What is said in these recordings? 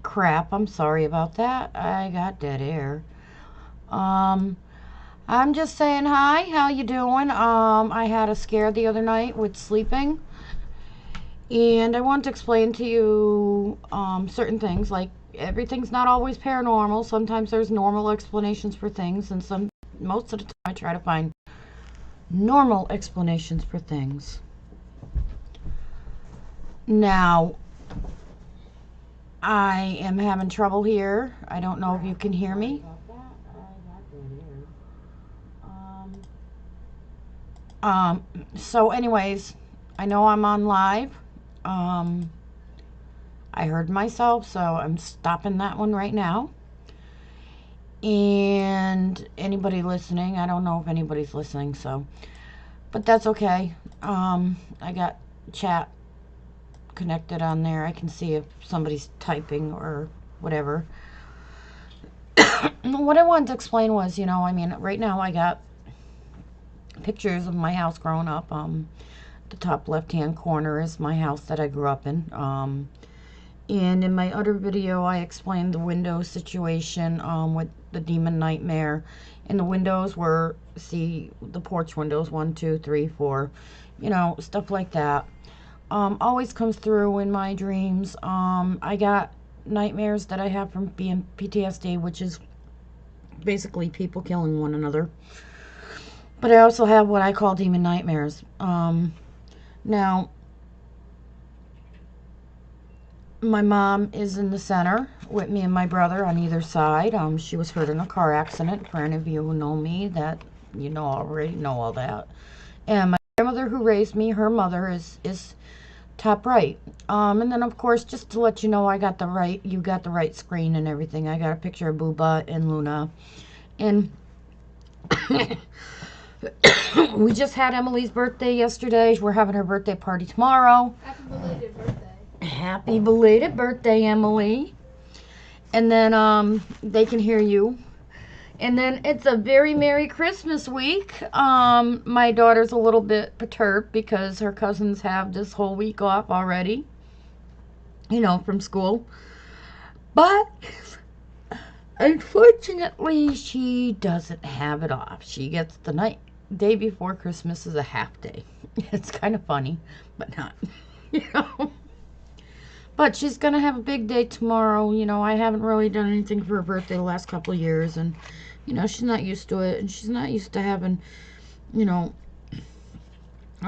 Crap, I'm sorry about that. I got dead air. Um, I'm just saying hi. How you doing? I had a scare the other night with sleeping, and I want to explain to you certain things. Like everything's not always paranormal. Sometimes there's normal explanations for things, and most of the time I try to find normal explanations for things. Now, I am having trouble here. I don't know if you can hear me. Um, so anyways, I know I'm on live. Um, I heard myself, so I'm stopping that one right now. And anybody listening, I don't know if anybody's listening, so, but that's okay. I got chat connected on there. I can see if somebody's typing or whatever. What I wanted to explain was, I mean, right now I got pictures of my house growing up. The top left-hand corner is my house that I grew up in. And in my other video, I explained the window situation with the demon nightmare. And the windows were, see, the porch windows, 1, 2, 3, 4, stuff like that. Always comes through in my dreams. I got nightmares that I have from being PTSD, which is basically people killing one another. But I also have what I call demon nightmares. Now, my mom is in the center with me and my brother on either side. She was hurt in a car accident. For any of you who know me, that already know all that. And my grandmother who raised me, her mother is top right. And then of course, just to let you know, you got the right screen and everything. I got a picture of Booba and Luna. And we just had Emily's birthday yesterday. We're having her birthday party tomorrow. Happy belated birthday. Happy belated birthday, Emily. And then they can hear you. And then it's a very Merry Christmas week. My daughter's a little bit perturbed because her cousins have this whole week off already, from school. But unfortunately, she doesn't have it off. She gets the day before Christmas is a half day. It's kind of funny, but not, But she's going to have a big day tomorrow. I haven't really done anything for her birthday the last couple of years. And, she's not used to it. And she's not used to having, a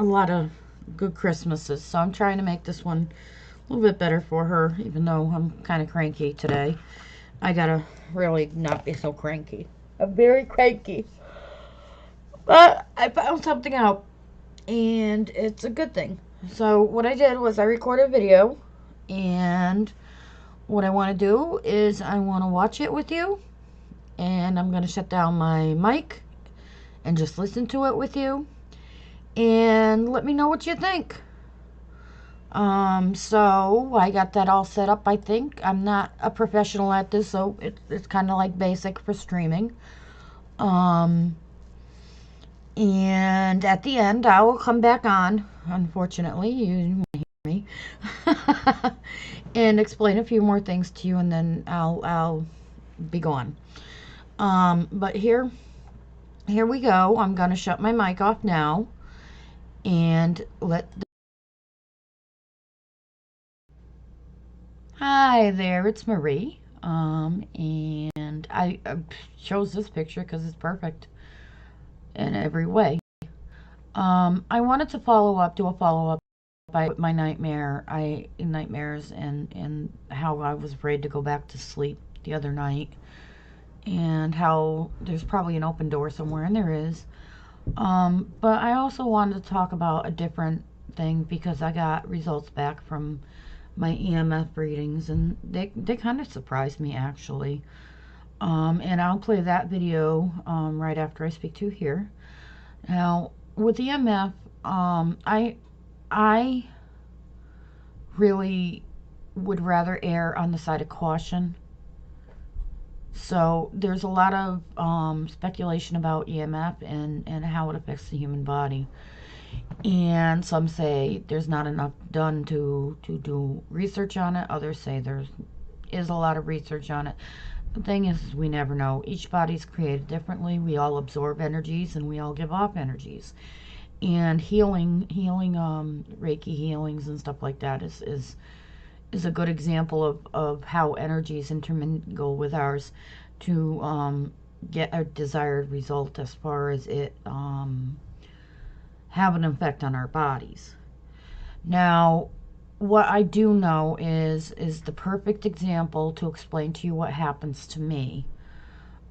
lot of good Christmases. So I'm trying to make this one a little bit better for her, even though I'm kind of cranky today. I got to really not be so cranky. I'm very cranky. But I found something out. And it's a good thing. So what I did was I recorded a video. And what I want to do is I want to watch it with you. And I'm going to shut down my mic and just listen to it with you. And let me know what you think. So I got that all set up, I think. I'm not a professional at this, so it's kind of like basic for streaming. And at the end, I will come back on. Unfortunately, you might hear me. And explain a few more things to you, and then I'll be gone. But here we go. I'm gonna shut my mic off now and Hi there, it's Marie. And I chose this picture because it's perfect in every way. I wanted to do a follow up by my nightmares and how I was afraid to go back to sleep the other night, and how there's probably an open door somewhere, and there is. But I also wanted to talk about a different thing because I got results back from my EMF readings, and they kind of surprised me actually. And I'll play that video right after I speak to you here. Now, with EMF, I really would rather err on the side of caution. So there's a lot of speculation about EMF and how it affects the human body. And some say there's not enough done to do research on it. Others say there's is a lot of research on it. The thing is, we never know. Each body's created differently. We all absorb energies and we all give off energies. And Reiki healings and stuff like that is a good example of how energies intermingle with ours to get a desired result as far as it have an effect on our bodies. Now, what I do know is the perfect example to explain to you what happens to me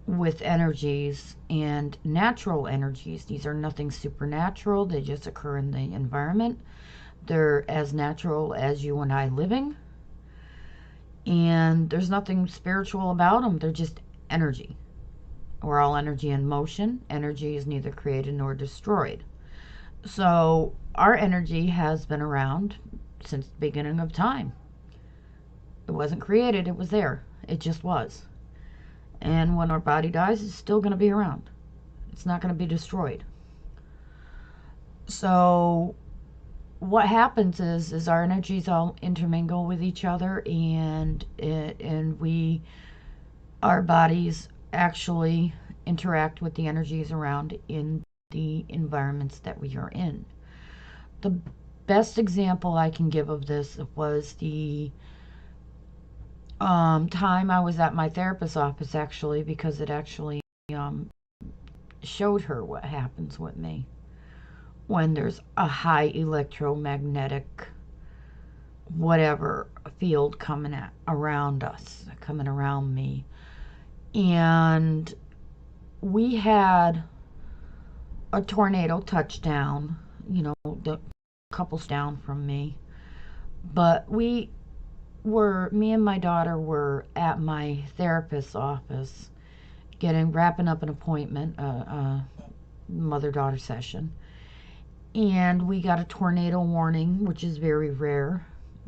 with energies and natural energies. These are nothing supernatural. They just occur in the environment. They're as natural as you and I living. And there's nothing spiritual about them. They're just energy. We're all energy in motion. Energy is neither created nor destroyed. So our energy has been around since the beginning of time. It wasn't created, it was there. It just was. And when our body dies, it's still going to be around. It's not going to be destroyed. So what happens is our energies all intermingle with each other, and our bodies actually interact with the energies around in the environments that we are in. The best example I can give of this was the time I was at my therapist's office, actually, because it actually showed her what happens with me when there's a high electromagnetic whatever field coming around us, coming around me. And we had a tornado touchdown, the couples down from me. But me and my daughter were at my therapist's office wrapping up an appointment, a mother-daughter session. And we got a tornado warning, which is very rare.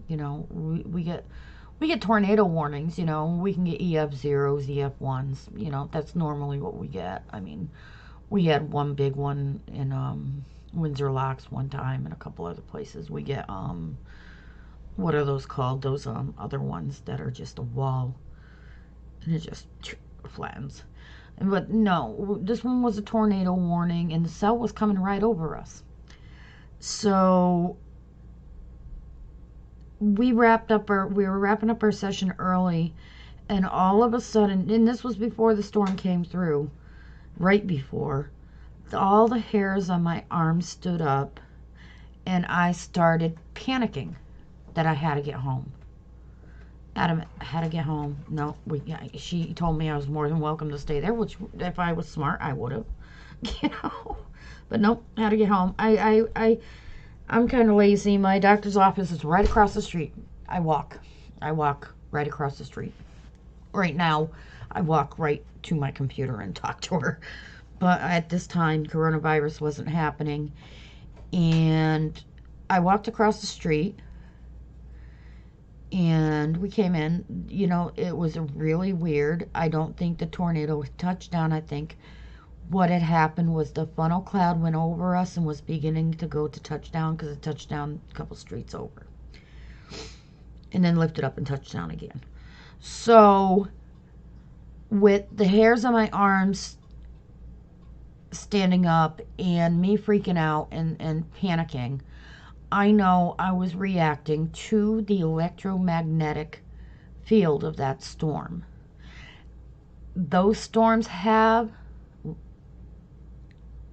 We get tornado warnings, we can get EF zeros, EF ones, that's normally what we get. I mean, we had one big one in Windsor Locks one time, and a couple other places. We get what are those called? Those other ones that are just a wall and it just flattens. But no, this one was a tornado warning, and the cell was coming right over us. So we were wrapping up our session early, and all of a sudden, and this was before the storm came through, right before, all the hairs on my arms stood up, and I started panicking that I had to get home. Adamant, I had to get home. No, she told me I was more than welcome to stay there, which if I was smart, I would have, But nope, I had to get home. I'm kind of lazy. My doctor's office is right across the street. I walk right across the street. Right now, I walk right to my computer and talk to her. But at this time, coronavirus wasn't happening. And I walked across the street, and we came in. It was really weird. I don't think the tornado touched down. I think what had happened was the funnel cloud went over us and was beginning to go to touchdown, because it touched down a couple streets over. And then lifted up and touched down again. So, with the hairs on my arms standing up and me freaking out and panicking, I know I was reacting to the electromagnetic field of that storm. Those storms have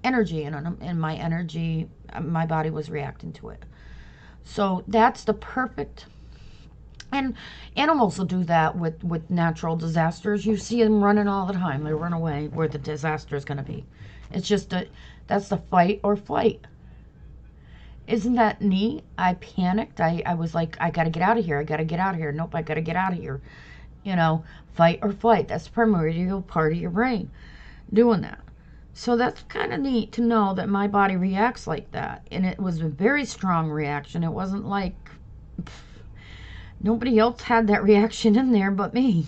energy in them, and my body was reacting to it. So that's the perfect, and animals will do that with natural disasters. You see them running all the time. They run away where the disaster is going to be. It's just that's the fight or flight. Isn't that neat? I panicked. I was like, I got to get out of here. I got to get out of here. Nope, I got to get out of here. Fight or flight. That's the primordial part of your brain doing that. So that's kind of neat to know that my body reacts like that. And it was a very strong reaction. It wasn't like nobody else had that reaction in there but me.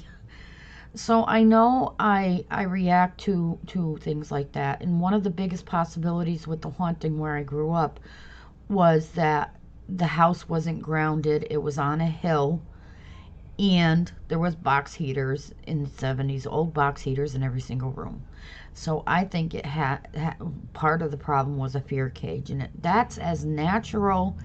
So I know I react to things like that. And one of the biggest possibilities with the haunting where I grew up was that the house wasn't grounded. It was on a hill. And there was box heaters in the 70s, old box heaters in every single room. So I think it had part of the problem was a fear cage, and that's as natural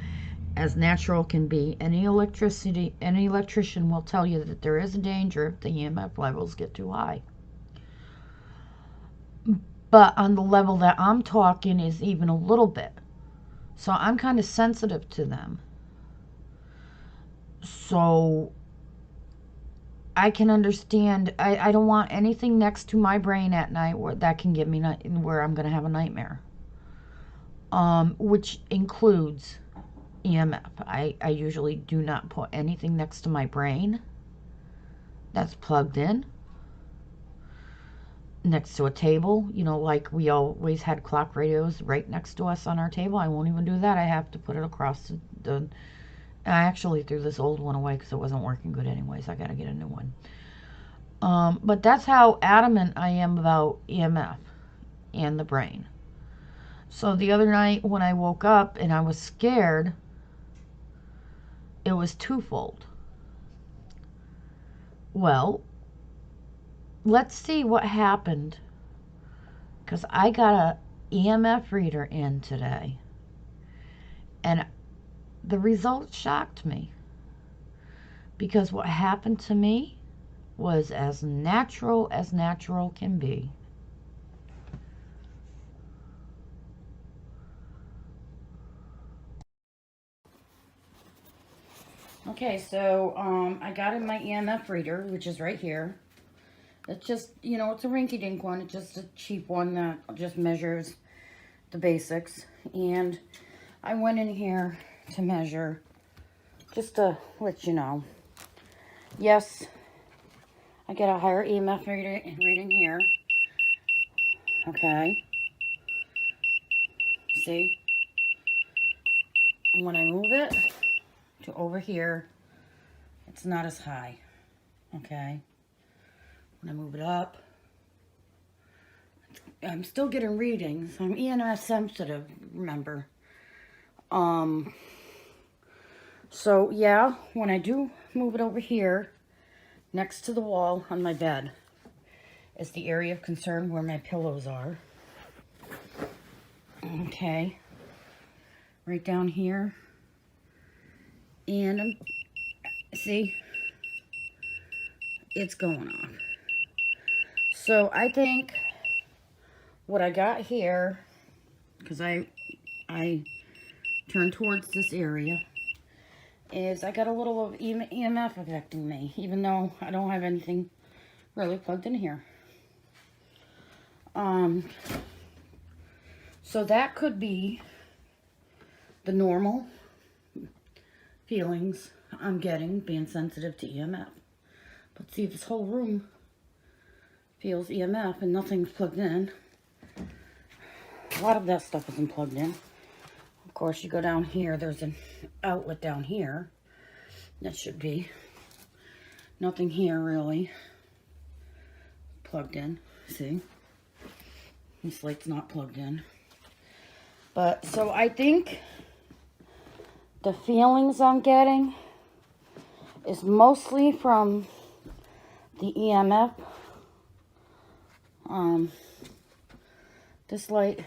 can be. Any electrician will tell you that there is a danger if the EMF levels get too high. But on the level that I'm talking is even a little bit. So I'm kind of sensitive to them. So I can understand. I don't want anything next to my brain at night that can give me where I'm going to have a nightmare. Which includes EMF. I usually do not put anything next to my brain that's plugged in. Next to a table, like we always had clock radios right next to us on our table. I won't even do that. I have to put it across the I actually threw this old one away because it wasn't working good anyways. I got to get a new one. But that's how adamant I am about EMF and the brain. So the other night when I woke up and I was scared, it was twofold. Well, let's see what happened, because I got a EMF reader in today, and the results shocked me, because what happened to me was as natural can be. Okay, so I got in my EMF reader, which is right here. It's just, it's a rinky-dink one. It's just a cheap one that just measures the basics. And I went in here to measure, just to let you know. Yes, I get a higher EMF reading here. Okay. See? And when I move it to over here, it's not as high. Okay. When I move it up, I'm still getting readings. I'm EMF sensitive, remember. So yeah, when I do move it over here, next to the wall on my bed, is the area of concern where my pillows are. Okay. Right down here. And see, it's going off. So I think what I got here, because I turn towards this area, is I got a little of EMF affecting me, even though I don't have anything really plugged in here. So that could be the normal feelings I'm getting being sensitive to EMF. But see, this whole room feels EMF and nothing's plugged in. A lot of that stuff isn't plugged in. Of course, you go down here, there's an outlet down here. That should be. Nothing here really plugged in. See? This light's not plugged in. But, so I think the feelings I'm getting is mostly from the EMF. This light,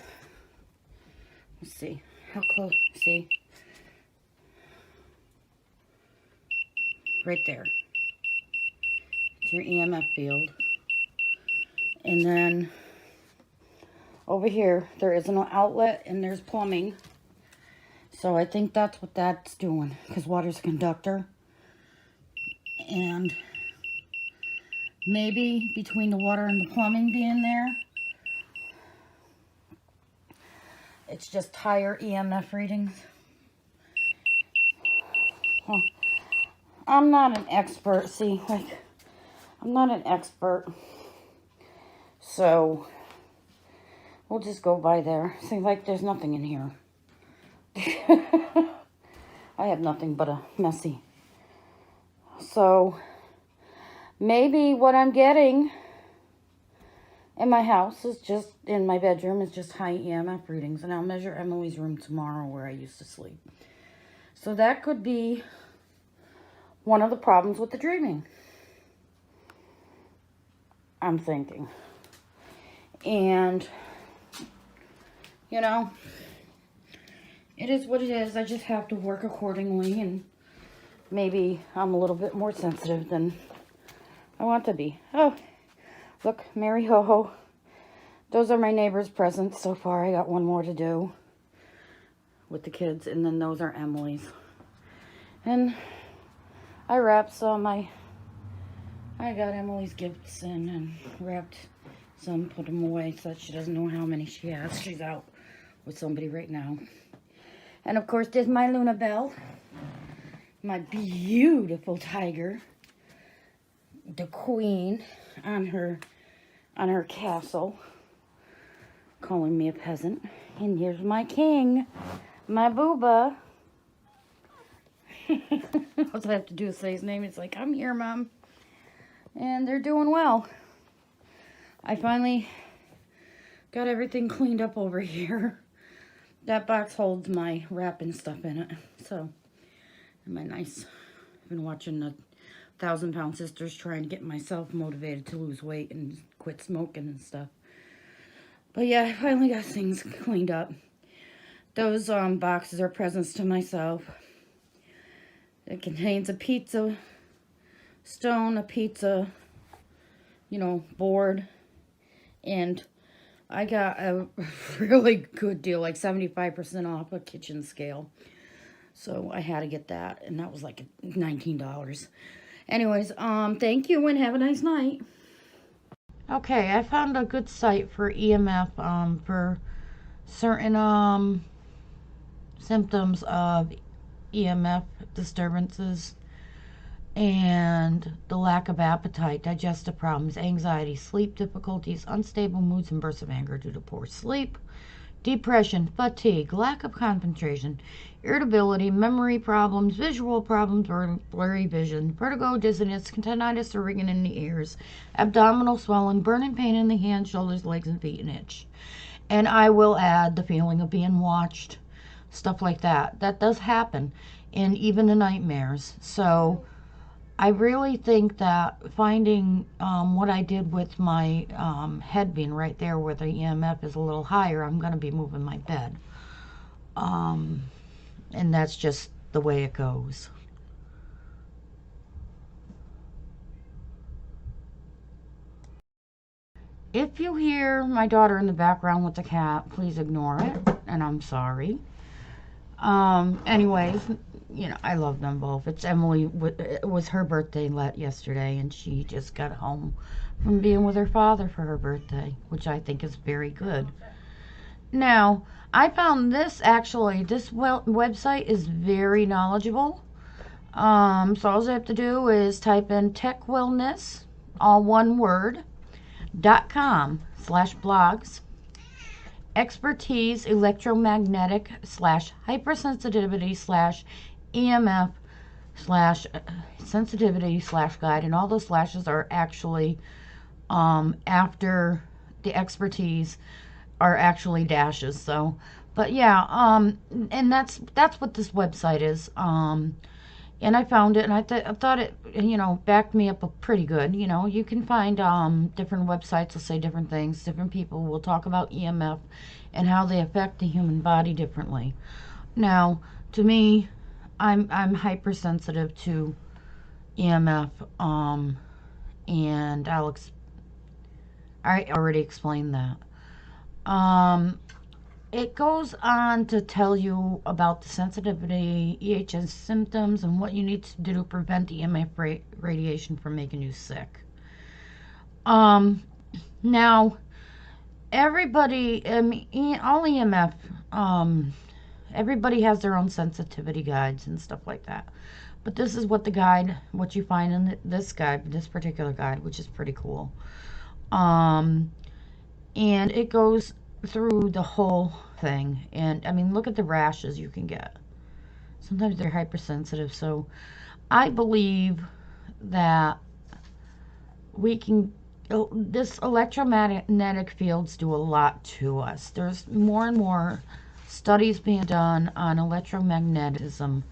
let's see, how close, see? Right there. It's your EMF field. And then over here, there is an outlet and there's plumbing. So I think that's what that's doing, because water's a conductor. And maybe between the water and the plumbing being there, it's just higher EMF readings. Huh. I'm not an expert, see, like, I'm not an expert. So, we'll just go by there. See, like, there's nothing in here. I have nothing but a messy. So, maybe what I'm getting in my house is just, in my bedroom, is just high EMF readings. And I'll measure Emily's room tomorrow where I used to sleep. So that could be one of the problems with the dreaming, I'm thinking. And, you know, it is what it is. I just have to work accordingly, and maybe I'm a little bit more sensitive than I want to be. Oh, look, Mary Ho-Ho. Those are my neighbor's presents so far. I got one more to do with the kids, and then those are Emily's. And I wrapped some. I got Emily's gifts in and wrapped some, put them away so that she doesn't know how many she has. She's out with somebody right now. And of course, there's my Luna Bell, my beautiful tiger, the queen on her castle, calling me a peasant. And here's my king, my booba. All I have to do is say his name. It's like, I'm here, Mom. And they're doing well. I finally got everything cleaned up over here. That box holds my wrapping stuff in it. So, am I nice? I've been watching the 1,000-Pound Sisters trying to get myself motivated to lose weight and quit smoking and stuff. But yeah, I finally got things cleaned up. Those boxes are presents to myself. It contains a pizza stone, a pizza, board, and I got a really good deal, like 75% off a kitchen scale. So I had to get that, and that was like $19. Anyways, thank you and have a nice night. Okay, I found a good site for EMF for certain symptoms of EMF disturbances and the lack of appetite, digestive problems, anxiety, sleep difficulties, unstable moods, and bursts of anger due to poor sleep, depression, fatigue, lack of concentration, irritability, memory problems, visual problems, blurry vision, vertigo, dizziness, tinnitus or ringing in the ears, abdominal swelling, burning pain in the hands, shoulders, legs, and feet, and itch. And I will add the feeling of being watched, stuff like that. That does happen, and even the nightmares. So I really think that finding what I did with my head being right there where the EMF is a little higher, I'm going to be moving my bed. And that's just the way it goes. If you hear my daughter in the background with the cat, please ignore it, and I'm sorry. Anyways, I love them both. It's Emily. It was her birthday yesterday, and she just got home from being with her father for her birthday, which I think is very good. Now, I found this website is very knowledgeable. So all I have to do is type in tech wellness, all one word, .com/blogs. Expertise electromagnetic / hypersensitivity / EMF / sensitivity / guide, and all those slashes are actually after the expertise are actually dashes. So, but yeah, and that's what this website is. And I found it, and I thought it, backed me up pretty good. You can find different websites will say different things. Different people will talk about EMF and how they affect the human body differently. Now, to me, I'm hypersensitive to EMF, and I already explained that. It goes on to tell you about the sensitivity, EHS symptoms, and what you need to do to prevent the EMF radiation from making you sick. Now, everybody, all EMF, everybody has their own sensitivity guides and stuff like that. But this is what you find in this particular guide, which is pretty cool. And it goes through the whole thing, and look at the rashes you can get. Sometimes they're hypersensitive, so I believe that this electromagnetic fields do a lot to us. There's more and more studies being done on electromagnetism,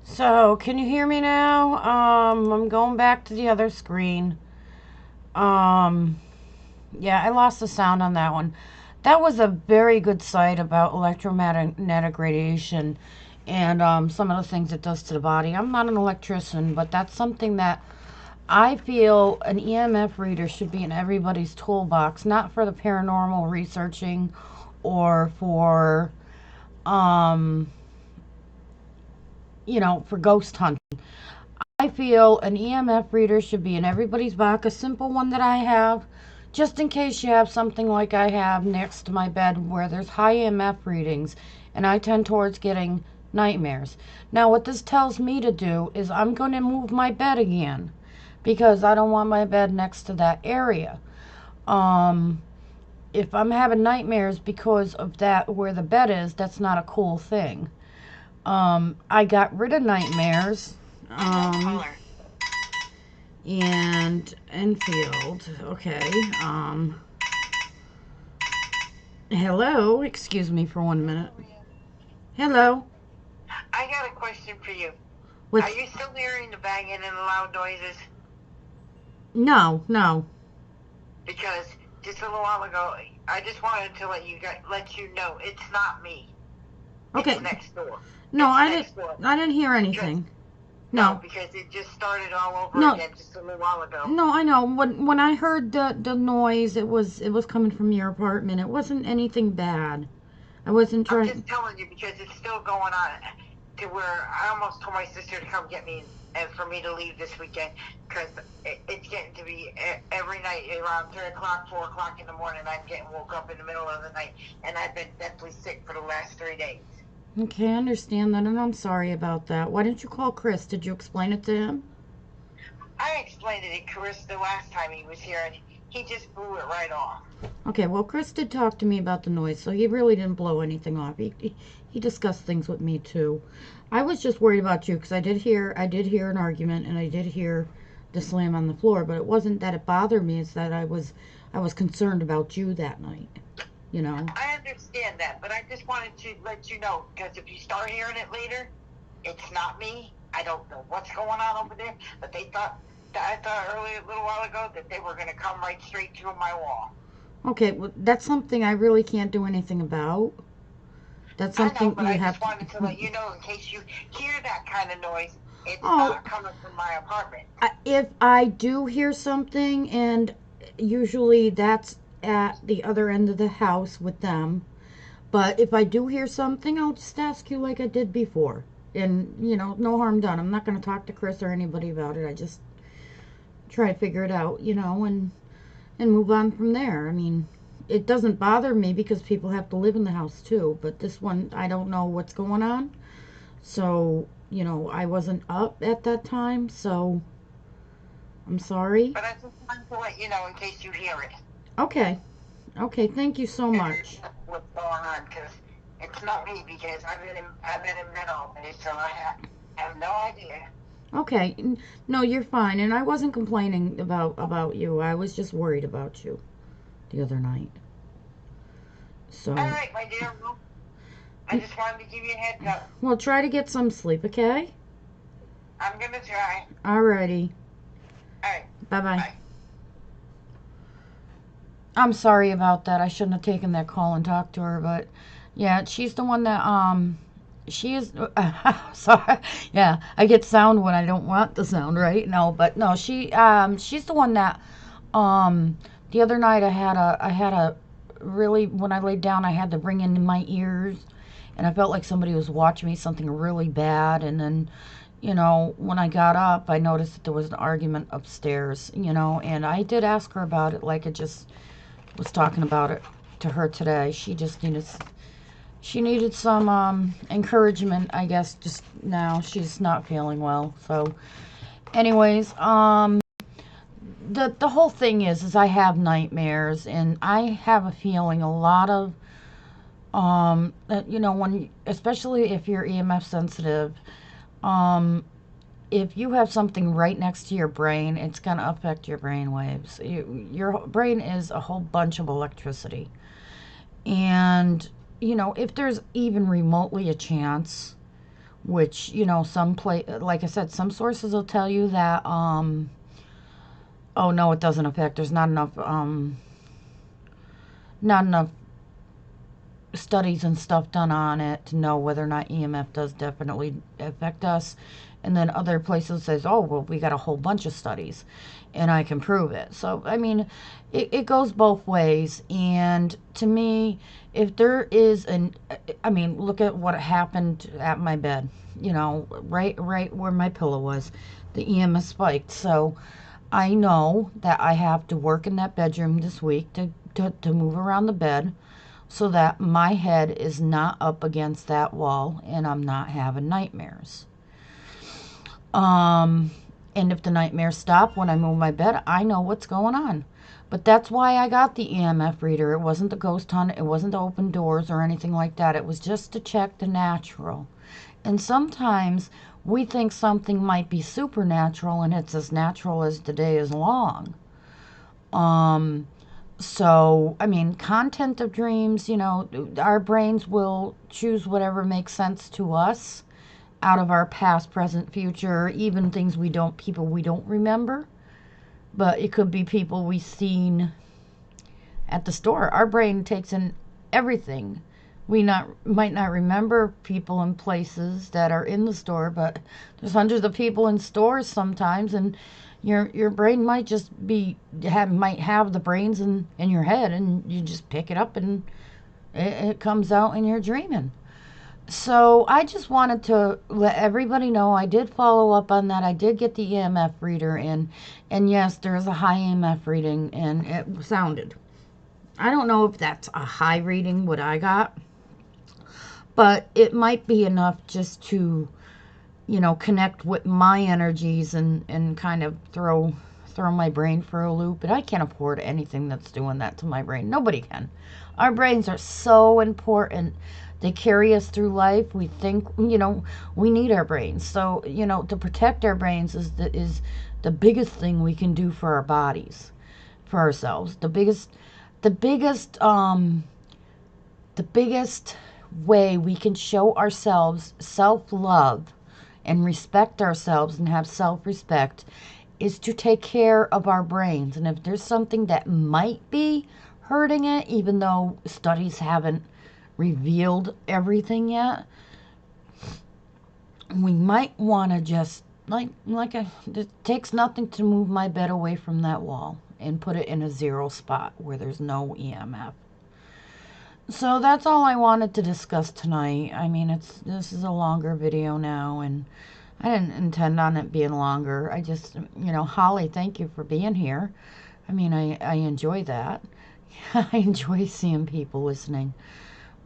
So, can you hear me now? I'm going back to the other screen. Um, yeah, I lost the sound on that one. That was a very good site about electromagnetic radiation and some of the things it does to the body. I'm not an electrician, but that's something that I feel an EMF reader should be in everybody's toolbox, not for the paranormal researching or for, um, for ghost hunting. I feel an EMF reader should be in everybody's box, a simple one that I have, just in case you have something like I have next to my bed where there's high EMF readings and I tend towards getting nightmares. Now, what this tells me to do is I'm going to move my bed again because I don't want my bed next to that area. Um, if I'm having nightmares because of that where the bed is, that's not a cool thing. I got rid of nightmares. And Enfield. Okay. Hello. Excuse me for 1 minute. Hello. I got a question for you. What's... Are you still hearing the banging and the loud noises? No, no. Because just a little while ago, I just wanted to let you know it's not me. Okay. It's next door. No, I didn't hear anything. No, because it just started all over again just a little while ago. No, I know. When I heard the noise, it was coming from your apartment. It wasn't anything bad. I wasn't trying. I'm just telling you because it's still going on to where I almost told my sister to come get me and for me to leave this weekend because it's getting to be every night around 3 o'clock, 4 o'clock in the morning. I'm getting woke up in the middle of the night, and I've been deathly sick for the last 3 days. Okay, I understand that, and I'm sorry about that. Why didn't you call Chris? Did you explain it to him? I explained it to Chris the last time he was here, and he just blew it right off. Okay, well, Chris did talk to me about the noise, so he really didn't blow anything off. He discussed things with me too. I was just worried about you because I did hear an argument, and I did hear the slam on the floor, but it wasn't that it bothered me. It's that I was concerned about you that night. You know. I understand that, but I just wanted to let you know because if you start hearing it later, it's not me. I don't know what's going on over there, but I thought earlier a little while ago that they were going to come right straight through my wall. Okay, well, that's something I really can't do anything about. That's something I know, but you I have just wanted to let you know in case you hear that kind of noise, it's Oh, not coming from my apartment. if I do hear something, and usually that's at the other end of the house with them, but if I do hear something, I'll just ask you like I did before. And, no harm done. I'm not going to talk to Chris or anybody about it. I just try to figure it out, and move on from there. I mean, it doesn't bother me because people have to live in the house too, but this one, I don't know what's going on. So, I wasn't up at that time, so I'm sorry. But I just wanted to let you know in case you hear it. Okay. Okay, thank you so much. What's going on? Because it's not me. Because I've been in bed all day, so I have no idea. Okay, no, you're fine, and I wasn't complaining about you. I was just worried about you the other night. So. All right, my dear. Well, I just wanted to give you a heads up. Well, try to get some sleep, okay? I'm gonna try. Alrighty. All right. Bye-bye. Bye. I'm sorry about that. I shouldn't have taken that call and talked to her, but yeah, she's the one that she is sorry. Yeah, I get sound when I don't want the sound, right? No, but no, she's the one that the other night I had a really, when I laid down, I had to bring in my ears, and I felt like somebody was watching me something really bad. And then, when I got up, I noticed that there was an argument upstairs, and I did ask her about it, like I just was talking about it to her today. She needed some encouragement, I guess. Just now she's not feeling well. So anyways, the whole thing is I have nightmares, and I have a feeling a lot of that, when, especially if you're EMF sensitive, if you have something right next to your brain, it's going to affect your brain waves. Your brain is a whole bunch of electricity. And, if there's even remotely a chance which, you know, like I said, some sources will tell you that, oh no, it doesn't affect. There's not enough studies and stuff done on it to know whether or not EMF does definitely affect us. And then other places says, oh, well, we got a whole bunch of studies and I can prove it. So, I mean, it goes both ways. And to me, if there is I mean, look at what happened at my bed, you know, right where my pillow was, the EMF spiked. So I know that I have to work in that bedroom this week to move around the bed so that my head is not up against that wall and I'm not having nightmares. Um, and if the nightmares stop when I move my bed, I know what's going on. But that's why I got the EMF reader. It wasn't the ghost hunt, it wasn't to open doors or anything like that. It was just to check the natural. And sometimes we think something might be supernatural and it's as natural as the day is long. Um, so, I mean, content of dreams, you know, our brains will choose whatever makes sense to us out of our past, present, future, even things people we don't remember. But it could be people we've seen at the store. Our brain takes in everything. We might not remember people and places that are in the store, but there's hundreds of people in stores sometimes, and your brain might just might have the brains in your head, and you just pick it up and it comes out and you're dreaming. So I just wanted to let everybody know I did follow up on that. I did get the EMF reader in, and yes, there is a high EMF reading, and it sounded. I don't know if that's a high reading, what I got, but it might be enough just to, you know, connect with my energies and kind of throw my brain for a loop. But I can't afford anything that's doing that to my brain. Nobody can. Our brains are so important. They carry us through life. We think, you know, we need our brains. So, you know, to protect our brains is the biggest thing we can do for our bodies, for ourselves. The biggest way we can show ourselves self-love and respect ourselves and have self-respect is to take care of our brains. And if there's something that might be hurting it, even though studies haven't revealed everything yet, we might want to just it takes nothing to move my bed away from that wall and put it in a zero spot where there's no EMF. So that's all I wanted to discuss tonight. I mean, this is a longer video now, and I didn't intend on it being longer. I just, you know, Holly, thank you for being here. I mean, I enjoy that. I enjoy seeing people listening.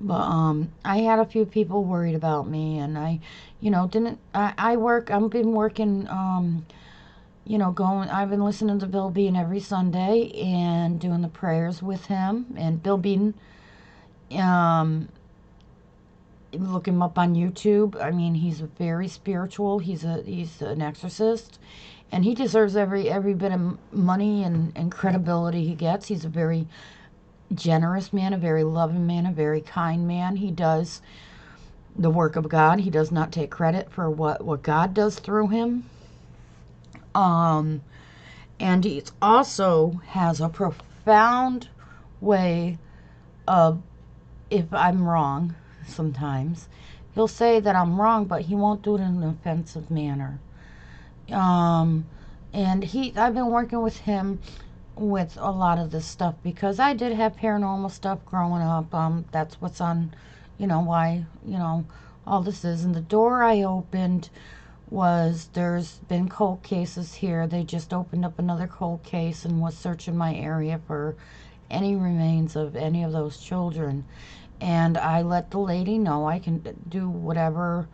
But I had a few people worried about me, and I, you know, I've been working, you know, I've been listening to Bill Bean every Sunday and doing the prayers with him. And Bill Bean, look him up on YouTube. I mean, he's very spiritual. He's an exorcist, and he deserves every bit of money and credibility he gets. He's a very generous man, a very loving man, a very kind man. He does the work of God. He does not take credit for what God does through him. And he also has a profound way of, if I'm wrong, sometimes he'll say that I'm wrong, but he won't do it in an offensive manner. And I've been working with him with a lot of this stuff because I did have paranormal stuff growing up. That's what's on, you know, why, you know, all this is. And the door I opened was, there's been cold cases here. They just opened up another cold case and was searching my area for any remains of any of those children. And I let the lady know I can do whatever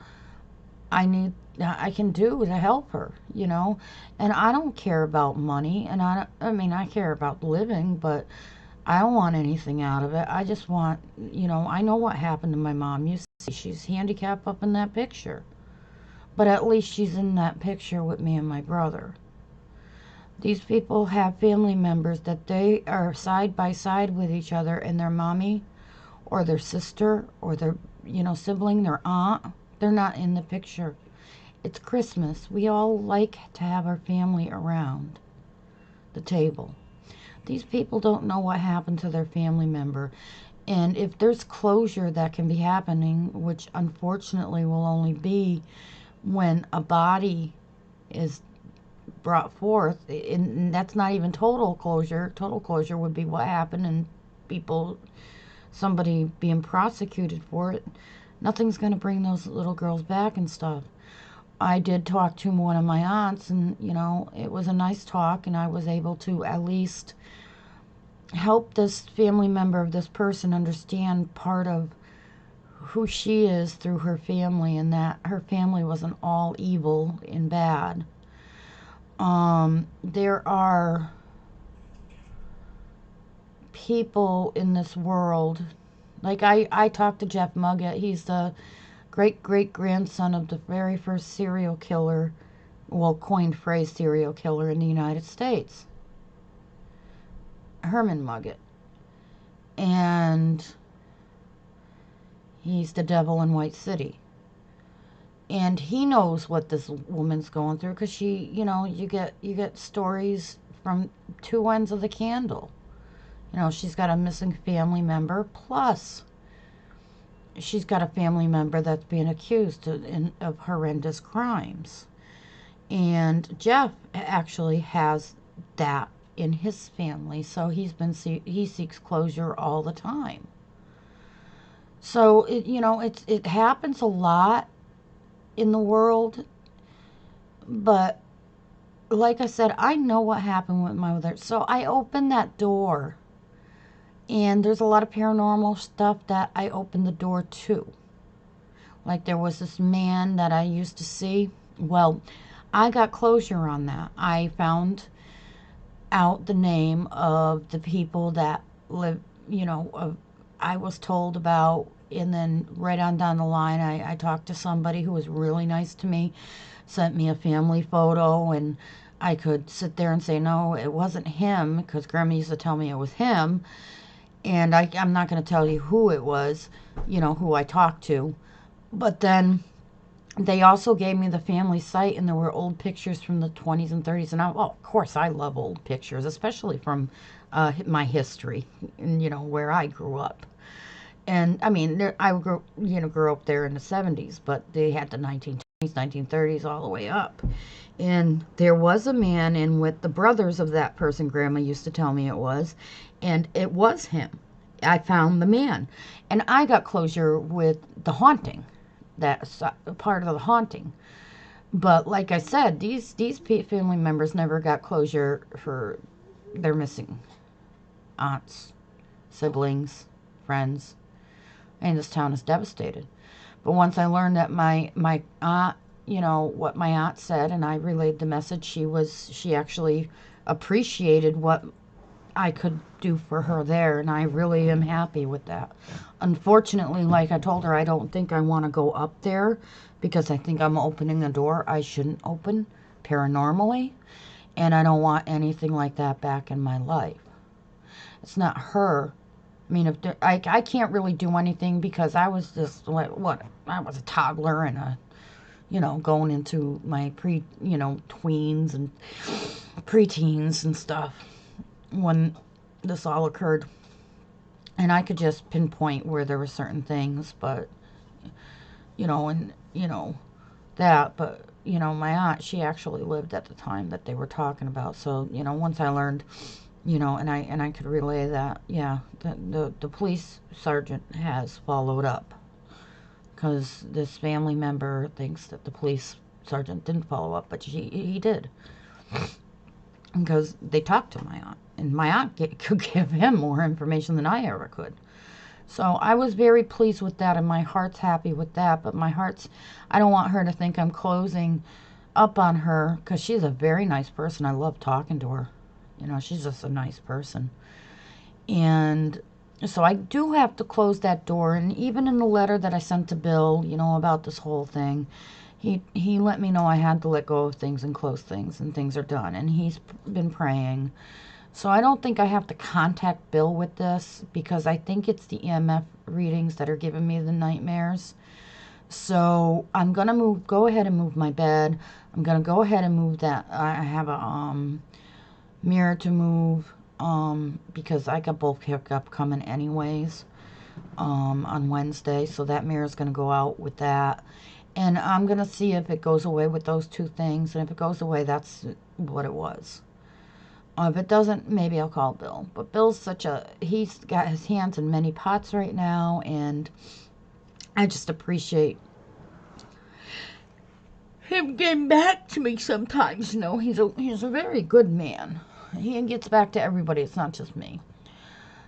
I can do to help her, you know. And I don't care about money, and I mean, I care about living, but I don't want anything out of it. I just want, you know, I know what happened to my mom. You see, she's handicapped up in that picture, but at least she's in that picture with me and my brother. These people have family members that they are side by side with each other, and their mommy or their sister or their, you know, sibling, their aunt, They're not in the picture. It's Christmas. We all like to have our family around the table. These people don't know what happened to their family member. And if there's closure that can be happening, which unfortunately will only be when a body is brought forth, and that's not even total closure. Total closure would be what happened and people, somebody being prosecuted for it. Nothing's going to bring those little girls back and stuff. I did talk to one of my aunts, and it was a nice talk, and I was able to at least help this family member of this person understand part of who she is through her family, and that her family wasn't all evil and bad. There are people in this world, like I talked to Jeff Mugget. He's the great great grandson of the very first serial killer, well, coined phrase serial killer in the United States, Herman Mugget. And he's the devil in White City. And he knows what this woman's going through because she, you get stories from two ends of the candle. She's got a missing family member, plus she's got a family member that's being accused of horrendous crimes. And Jeff actually has that in his family, so he seeks closure all the time. So it happens a lot in the world, but like I said, I know what happened with my mother. So I opened that door, and there's a lot of paranormal stuff that I opened the door to. Like there was this man that I used to see. Well, I got closure on that. I found out the name of the people that live, I was told about, and then right on down the line, I talked to somebody who was really nice to me, sent me a family photo, and I could sit there and say, no, it wasn't him, because Grandma used to tell me it was him, and I'm not going to tell you who it was, who I talked to, but then they also gave me the family site, and there were old pictures from the 20s and 30s, and of course, I love old pictures, especially from my history, and where I grew up. And I mean, I grew up there in the 70s, but they had the 1920s, 1930s, all the way up. And there was a man in with the brothers of that person, Grandma used to tell me it was, and it was him. I found the man, and I got closure with the haunting. That's part of the haunting. But like I said, these family members never got closure for their missing aunts, siblings, friends, and this town is devastated. But once I learned that my aunt, what my aunt said, and I relayed the message, she actually appreciated what I could do for her there, and I really am happy with that. Unfortunately, like I told her, I don't think I want to go up there because I think I'm opening a door I shouldn't open paranormally, and I don't want anything like that back in my life. It's not her. I mean, if I can't really do anything because I was just what I was a toddler and going into my tweens and preteens and stuff when this all occurred, and I could just pinpoint where there were certain things, but and that, but my aunt, she actually lived at the time that they were talking about, so once I learned, and I could relay that, yeah, the police sergeant has followed up because this family member thinks that the police sergeant didn't follow up, but he did, because they talked to my aunt, and my aunt could give him more information than I ever could. So I was very pleased with that, and my heart's happy with that, but I don't want her to think I'm closing up on her, because she's a very nice person. I love talking to her. She's just a nice person. And so I do have to close that door, and even in the letter that I sent to Bill, about this whole thing, he let me know I had to let go of things and close things, and things are done, and he's been praying. So I don't think I have to contact Bill with this, because I think it's the EMF readings that are giving me the nightmares. So I'm gonna go ahead and move my bed. I'm gonna go ahead and move that. I have a mirror to move because I got both hiccup coming anyways on Wednesday. So that mirror is gonna go out with that. And I'm gonna see if it goes away with those two things. And if it goes away, that's what it was. If it doesn't, maybe I'll call Bill. But Bill's he's got his hands in many pots right now, and I just appreciate him getting back to me sometimes. You know, he's a very good man. He gets back to everybody. It's not just me.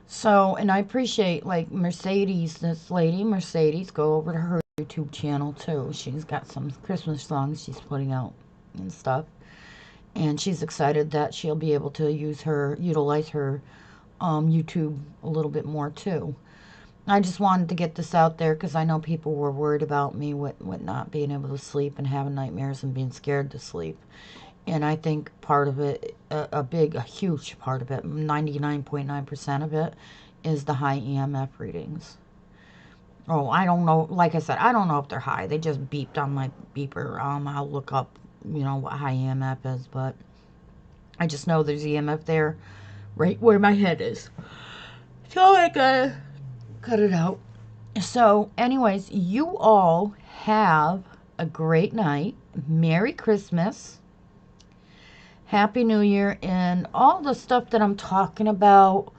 So, and I appreciate like Mercedes, this lady Mercedes. Go over to her YouTube channel too. She's got some Christmas songs she's putting out and stuff, and she's excited that she'll be able to utilize her YouTube a little bit more too. I just wanted to get this out there because I know people were worried about me with not being able to sleep and having nightmares and being scared to sleep. And I think part of it, a huge part of it, 99.9% of it, is the high EMF readings. Oh, I don't know. Like I said, I don't know if they're high. They just beeped on my beeper. I'll look up, what high EMF is, but I just know there's EMF there, right where my head is. So I gotta cut it out. So, anyways, you all have a great night. Merry Christmas. Happy New Year, and all the stuff that I'm talking about.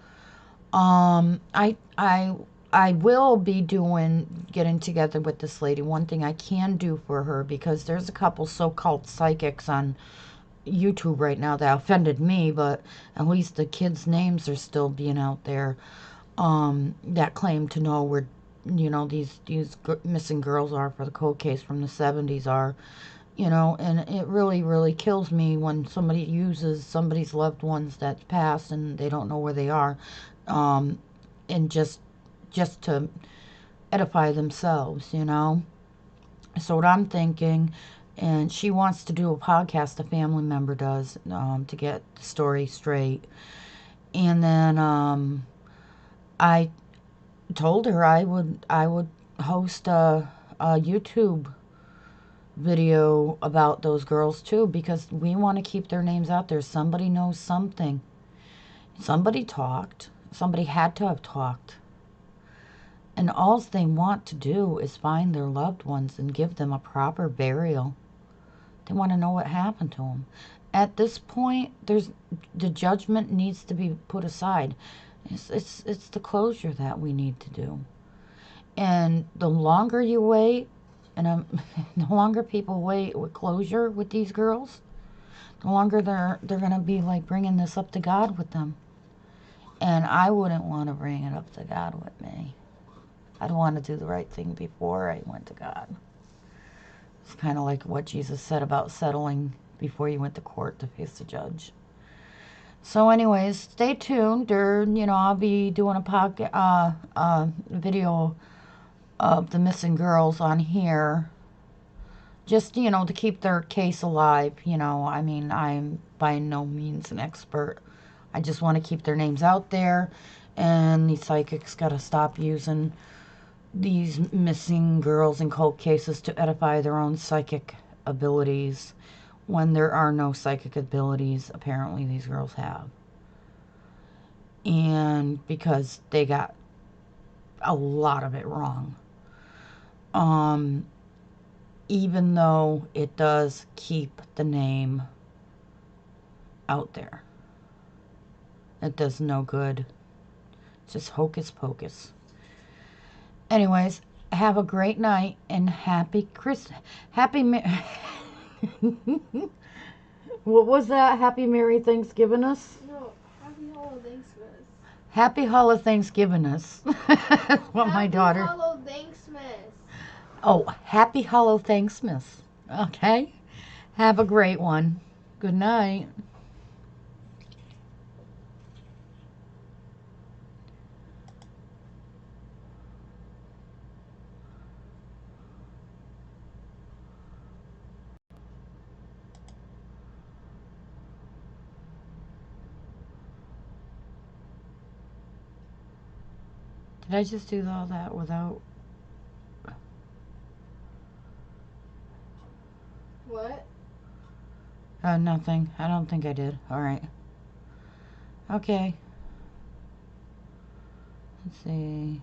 I will be getting together with this lady. One thing I can do for her, because there's a couple so-called psychics on YouTube right now that offended me, but at least the kids' names are still being out there. That claim to know where, these missing girls are for the cold case from the 70s are. And it really, really kills me when somebody uses somebody's loved ones that's passed and they don't know where they are, um, and just to edify themselves. So what I'm thinking, and she wants to do a podcast, a family member does, to get the story straight. And then I told her I would host a YouTube video about those girls too, because we want to keep their names out there. Somebody knows something. Somebody talked. Somebody had to have talked. And all they want to do is find their loved ones and give them a proper burial. They want to know what happened to them. At this point, the judgment needs to be put aside. It's the closure that we need to do. And the longer you wait, and the longer people wait with closure with these girls, the longer they're gonna be like bringing this up to God with them. And I wouldn't want to bring it up to God with me. I'd want to do the right thing before I went to God. It's kind of like what Jesus said about settling before you went to court to face the judge. So, anyways, stay tuned. Or I'll be doing a video of the missing girls on here, just to keep their case alive. I mean, I'm by no means an expert. I just want to keep their names out there, and these psychics got to stop using these missing girls in cold cases to edify their own psychic abilities, when there are no psychic abilities apparently these girls have. And because they got a lot of it wrong. Um, Even though it does keep the name out there. It does no good. It's just hocus pocus. Anyways, have a great night and happy Christmas. What was that? Happy Merry Thanksgiving us? No, happy holidays, Miss. Happy Hollow Thanksgiving us. What my daughter. Happy Hollow Thanksmas. Oh, happy Hollow Thanksmas. Okay. Have a great one. Good night. Did I just do all that without Nothing. I don't think I did. All right. Okay. Let's see.